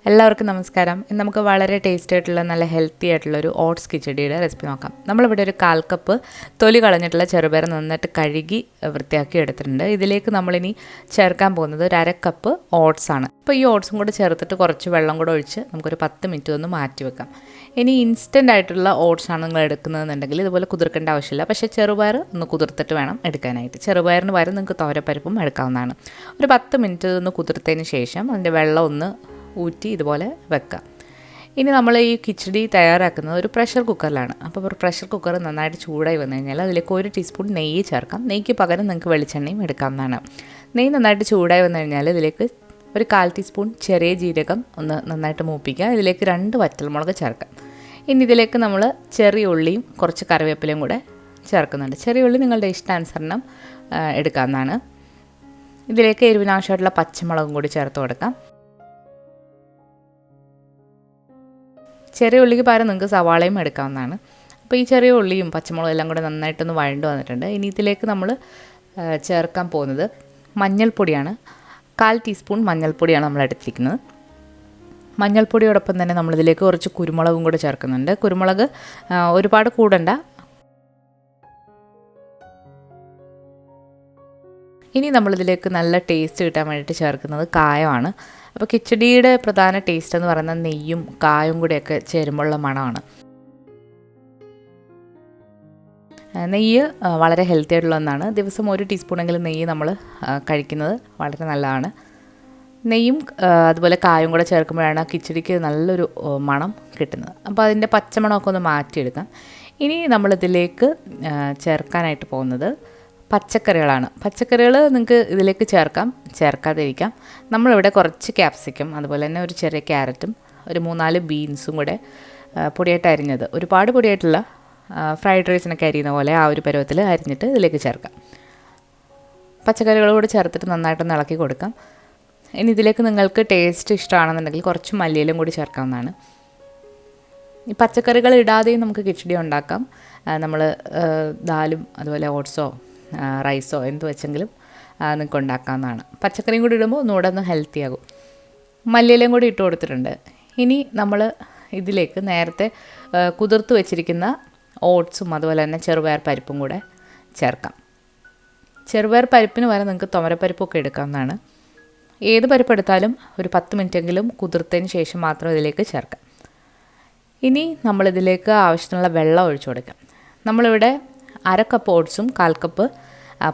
എല്ലാവർക്കും നമസ്കാരം. ഇന്ന് നമുക്ക് വളരെ ടേസ്റ്റി ആയിട്ടുള്ള നല്ല ഹെൽത്തി ആയിട്ടുള്ള ഒരു ഓട്സ് കിച്ചടിയുടെ റെസിപ്പി നോക്കാം. നമ്മളിവിടെ ഒരു 1/4 കപ്പ് തൊലി കളഞ്ഞിട്ടുള്ള ചെറുപയർ നന്നായിട്ട് കഴുകി വൃത്തിയാക്കി എടുത്തിട്ടുണ്ട്. ഇതിലേക്ക് നമ്മളിനി ചേർക്കാൻ പോകുന്നത് ഒരു 1/2 കപ്പ് ഓട്സ് ആണ്. അപ്പോൾ ഈ ഓട്സും കൂടെ ചേർത്തിട്ട് കുറച്ച് വെള്ളം കൂടെ ഒഴിച്ച് നമുക്കൊരു 10 മിനിറ്റ് ഒന്ന് മാറ്റി വെക്കാം. ഇനി ഇൻസ്റ്റൻ്റ് ആയിട്ടുള്ള ഓട്സ് ആണ് നിങ്ങൾ എടുക്കുന്നതെന്നുണ്ടെങ്കിൽ ഇതുപോലെ കുതിർക്കേണ്ട ആവശ്യമില്ല. പക്ഷേ ചെറുപയർ ഒന്ന് കുതിർത്തിട്ട് വേണം എടുക്കാനായിട്ട്. ചെറുപയറിന് പകരം നിങ്ങൾക്ക് തോരപ്പരിപ്പും എടുക്കാവുന്നതാണ്. ഒരു 10 മിനിറ്റ് ഒന്ന് കുതിർത്തതിന് ശേഷം അതിൻ്റെ വെള്ളം ഒന്ന് ഊറ്റി ഇതുപോലെ വെക്കാം. ഇനി നമ്മൾ ഈ കിച്ചടി തയ്യാറാക്കുന്നത് ഒരു പ്രഷർ കുക്കറിലാണ്. അപ്പോൾ ഒരു പ്രഷർ കുക്കർ നന്നായിട്ട് ചൂടായി വന്നു കഴിഞ്ഞാൽ അതിലേക്ക് 1 ടീസ്പൂൺ നെയ്യ് ചേർക്കാം. നെയ്യ്ക്ക് പകരം നിങ്ങൾക്ക് വെളിച്ചെണ്ണയും എടുക്കാവുന്നതാണ്. നെയ്യ് നന്നായിട്ട് ചൂടായി വന്നു കഴിഞ്ഞാൽ ഇതിലേക്ക് ഒരു 1/4 ടീസ്പൂൺ ചെറിയ ജീരകം ഒന്ന് നന്നായിട്ട് മൂപ്പിക്കുക. ഇതിലേക്ക് 2 വറ്റൽമുളക് ചേർക്കാം. ഇനി ഇതിലേക്ക് നമ്മൾ ചെറിയ ഉള്ളിയും കുറച്ച് കറിവേപ്പിലയും കൂടെ ചേർക്കുന്നുണ്ട്. ചെറിയ ഉള്ളി നിങ്ങളുടെ ഇഷ്ടാനുസരണം എടുക്കാവുന്നതാണ്. ഇതിലേക്ക് എരിവിനാവശ്യമായിട്ടുള്ള പച്ചമുളകും കൂടി ചേർത്ത് കൊടുക്കാം. ചെറിയ ഉള്ളിക്ക് പകരം നിങ്ങൾക്ക് സവാളയും എടുക്കാവുന്നതാണ്. അപ്പോൾ ഈ ചെറിയ ഉള്ളിയും പച്ചമുളകും എല്ലാം കൂടെ നന്നായിട്ടൊന്ന് വഴണ്ട് വന്നിട്ടുണ്ട്. ഇനി ഇതിലേക്ക് നമ്മൾ ചേർക്കാൻ പോകുന്നത് മഞ്ഞൾപ്പൊടിയാണ്. 1/4 ടീസ്പൂൺ മഞ്ഞൾപ്പൊടിയാണ് നമ്മൾ എടുത്തിരിക്കുന്നത്. മഞ്ഞൾപ്പൊടിയോടൊപ്പം തന്നെ നമ്മളിതിലേക്ക് കുറച്ച് കുരുമുളകും കൂടെ ചേർക്കുന്നുണ്ട്. കുരുമുളക് ഒരുപാട് കൂടണ്ട. ഇനി നമ്മളിതിലേക്ക് നല്ല ടേസ്റ്റ് കിട്ടാൻ വേണ്ടിയിട്ട് ചേർക്കുന്നത് കായമാണ്. അപ്പോൾ കിച്ചടിയുടെ പ്രധാന ടേസ്റ്റ് എന്ന് പറയുന്നത് നെയ്യും കായും കൂടെയൊക്കെ ചേരുമ്പോഴുള്ള മണമാണ്. നെയ്യ് വളരെ ഹെൽത്തി ആയിട്ടുള്ള ഒന്നാണ്. ദിവസം 1 ടീസ്പൂണെങ്കിലും നെയ്യ് നമ്മൾ കഴിക്കുന്നത് വളരെ നല്ലതാണ്. നെയ്യും അതുപോലെ കായും കൂടെ ചേർക്കുമ്പോഴാണ് കിച്ചടിക്ക് നല്ലൊരു മണം കിട്ടുന്നത്. അപ്പോൾ അതിൻ്റെ പച്ചമണമൊക്കെ ഒന്ന് മാറ്റിയെടുക്കാം. ഇനി നമ്മളിതിലേക്ക് ചേർക്കാനായിട്ട് പോകുന്നത് പച്ചക്കറികളാണ്. പച്ചക്കറികൾ നിങ്ങൾക്ക് ഇതിലേക്ക് ചേർക്കാതിരിക്കാം. നമ്മളിവിടെ കുറച്ച് ക്യാപ്സിക്കം, അതുപോലെ തന്നെ ഒരു ചെറിയ ക്യാരറ്റും ഒരു 3-4 ബീൻസും കൂടെ പൊടിയായിട്ട് അരിഞ്ഞത്, ഒരുപാട് പൊടിയായിട്ടുള്ള ഫ്രൈഡ് റൈസിനൊക്കെ അരിയുന്ന പോലെ ആ ഒരു പരുവത്തിൽ അരിഞ്ഞിട്ട് ഇതിലേക്ക് ചേർക്കാം. പച്ചക്കറികളോട് ചേർത്തിട്ട് നന്നായിട്ടൊന്ന് ഇളക്കി കൊടുക്കാം. ഇനി ഇതിലേക്ക് നിങ്ങൾക്ക് ടേസ്റ്റ് ഇഷ്ടമാണെന്നുണ്ടെങ്കിൽ കുറച്ച് മല്ലിയിലും കൂടി ചേർക്കാവുന്നതാണ്. ഈ പച്ചക്കറികൾ ഇടാതെയും നമുക്ക് കിച്ചടി ഉണ്ടാക്കാം. നമ്മൾ ദാലും അതുപോലെ ഓട്സോ റൈസോ എന്ത് വെച്ചെങ്കിലും നിങ്ങൾക്ക് ഉണ്ടാക്കാവുന്നതാണ്. പച്ചക്കറിയും കൂടി ഇടുമ്പോൾ ഒന്നുകൂടെ ഒന്ന് ഹെൽത്തി ആകും. മല്ലിയിലയും കൂടി ഇട്ട് കൊടുത്തിട്ടുണ്ട്. ഇനി നമ്മൾ ഇതിലേക്ക് നേരത്തെ കുതിർത്ത് വെച്ചിരിക്കുന്ന ഓട്സും അതുപോലെ തന്നെ ചെറുപയർ പരിപ്പും കൂടെ ചേർക്കാം. ചെറുപയർ പരിപ്പിന് വരെ നിങ്ങൾക്ക് തുവരപ്പരിപ്പൊക്കെ എടുക്കാവുന്നതാണ്. ഏത് പരിപ്പ് എടുത്താലും ഒരു 10 മിനിറ്റെങ്കിലും കുതിർത്തതിന് ശേഷം മാത്രം ഇതിലേക്ക് ചേർക്കാം. ഇനി നമ്മളിതിലേക്ക് ആവശ്യത്തിനുള്ള വെള്ളം ഒഴിച്ചു കൊടുക്കാം. നമ്മളിവിടെ 1/2 കപ്പ് ഓട്സും 1/4 കപ്പ്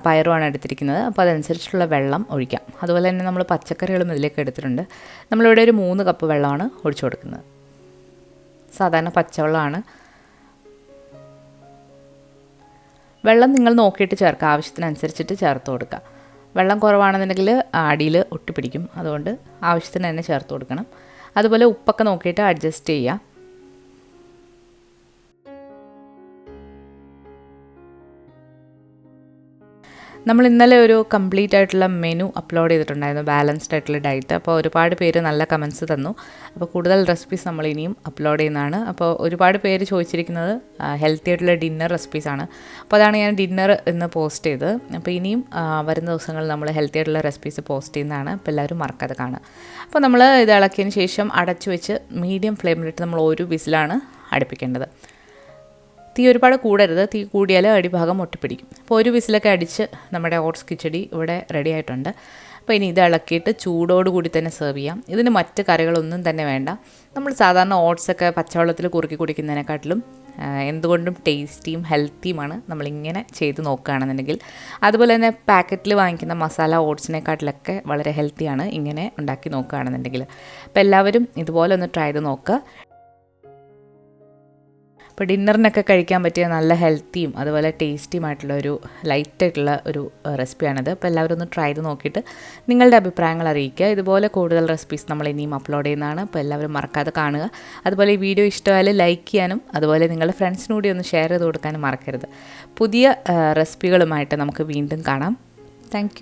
പയറുമാണ് എടുത്തിരിക്കുന്നത്. അപ്പോൾ അതനുസരിച്ചുള്ള വെള്ളം ഒഴിക്കാം. അതുപോലെ തന്നെ നമ്മൾ പച്ചക്കറികളും ഇതിലേക്ക് എടുത്തിട്ടുണ്ട്. നമ്മളിവിടെ ഒരു 3 കപ്പ് വെള്ളമാണ് ഒഴിച്ചു കൊടുക്കുന്നത്. സാധാരണ പച്ചവെള്ളമാണ്. വെള്ളം നിങ്ങൾ നോക്കിയിട്ട് ചേർക്കുക. ആവശ്യത്തിനനുസരിച്ചിട്ട് ചേർത്ത് കൊടുക്കുക. വെള്ളം കുറവാണെന്നുണ്ടെങ്കിൽ അടിയിൽ ഒട്ടിപ്പിടിക്കും. അതുകൊണ്ട് ആവശ്യത്തിന് തന്നെ ചേർത്ത് കൊടുക്കണം. അതുപോലെ ഉപ്പൊക്കെ നോക്കിയിട്ട് അഡ്ജസ്റ്റ് ചെയ്യുക. നമ്മൾ ഇന്നലെ ഒരു കംപ്ലീറ്റ് ആയിട്ടുള്ള മെനു അപ്ലോഡ് ചെയ്തിട്ടുണ്ടായിരുന്നു, ബാലൻസ്ഡ് ആയിട്ടുള്ള ഡയറ്റ്. അപ്പോൾ ഒരുപാട് പേര് നല്ല കമൻസ് തന്നു. അപ്പോൾ കൂടുതൽ റെസിപ്പീസ് നമ്മൾ ഇനിയും അപ്ലോഡ് ചെയ്യുന്നതാണ്. അപ്പോൾ ഒരുപാട് പേര് ചോദിച്ചിരിക്കുന്നത് ഹെൽത്തി ആയിട്ടുള്ള ഡിന്നർ റെസിപ്പീസാണ്. അപ്പോൾ അതാണ് ഞാൻ ഡിന്നർ ഇന്ന് പോസ്റ്റ് ചെയ്തത്. അപ്പോൾ ഇനിയും വരുന്ന ദിവസങ്ങളിൽ നമ്മൾ ഹെൽത്തി ആയിട്ടുള്ള റെസിപ്പീസ് പോസ്റ്റ് ചെയ്യുന്നതാണ്. അപ്പോൾ എല്ലാവരും മറക്കാതെ കാണുക. അപ്പോൾ നമ്മൾ ഇത് ഇളക്കിയതിന് ശേഷം അടച്ചു വെച്ച് മീഡിയം ഫ്ലെയിമിലിട്ട് നമ്മൾ 1 വിസിലാണ് അടുപ്പിക്കേണ്ടത്. തീ ഒരുപാട് കൂടരുത്. തീ കൂടിയാൽ അടിഭാഗം ഒട്ടിപ്പിടിക്കും. അപ്പോൾ 1 വിസിലൊക്കെ അടിച്ച് നമ്മുടെ ഓട്സ് കിച്ചടി ഇവിടെ റെഡി ആയിട്ടുണ്ട്. അപ്പോൾ ഇനി ഇത് ഇളക്കിയിട്ട് ചൂടോടുകൂടി തന്നെ സെർവ് ചെയ്യാം. ഇതിന് മറ്റ് കറികളൊന്നും തന്നെ വേണ്ട. നമ്മൾ സാധാരണ ഓട്സൊക്കെ പച്ചവെള്ളത്തിൽ കുറുക്കി കുടിക്കുന്നതിനെക്കാട്ടിലും എന്തുകൊണ്ടും ടേസ്റ്റിയും ഹെൽത്തിയുമാണ് നമ്മളിങ്ങനെ ചെയ്ത് നോക്കുകയാണെന്നുണ്ടെങ്കിൽ. അതുപോലെ തന്നെ പാക്കറ്റിൽ വാങ്ങിക്കുന്ന മസാല ഓട്സിനെക്കാട്ടിലൊക്കെ വളരെ ഹെൽത്തിയാണ് ഇങ്ങനെ ഉണ്ടാക്കി നോക്കുകയാണെന്നുണ്ടെങ്കിൽ. അപ്പോൾ എല്ലാവരും ഇതുപോലെ ഒന്ന് ട്രൈ ചെയ്ത് നോക്കുക. അപ്പോൾ ഡിന്നറിനൊക്കെ കഴിക്കാൻ പറ്റിയ നല്ല ഹെൽത്തിയും അതുപോലെ ടേസ്റ്റിയുമായിട്ടുള്ള ഒരു ലൈറ്റായിട്ടുള്ള ഒരു റെസിപ്പിയാണിത്. അപ്പോൾ എല്ലാവരും ഒന്ന് ട്രൈ ചെയ്ത് നോക്കിയിട്ട് നിങ്ങളുടെ അഭിപ്രായങ്ങൾ അറിയിക്കുക. ഇതുപോലെ കൂടുതൽ റെസിപ്പീസ് നമ്മൾ ഇനിയും അപ്ലോഡ് ചെയ്യുന്നതാണ്. അപ്പോൾ എല്ലാവരും മറക്കാതെ കാണുക. അതുപോലെ ഈ വീഡിയോ ഇഷ്ടമായാലും ലൈക്ക് ചെയ്യാനും അതുപോലെ നിങ്ങളുടെ ഫ്രണ്ട്സിന് കൂടി ഒന്ന് ഷെയർ ചെയ്ത് കൊടുക്കാനും മറക്കരുത്. പുതിയ റെസിപ്പികളുമായിട്ട് നമുക്ക് വീണ്ടും കാണാം. താങ്ക്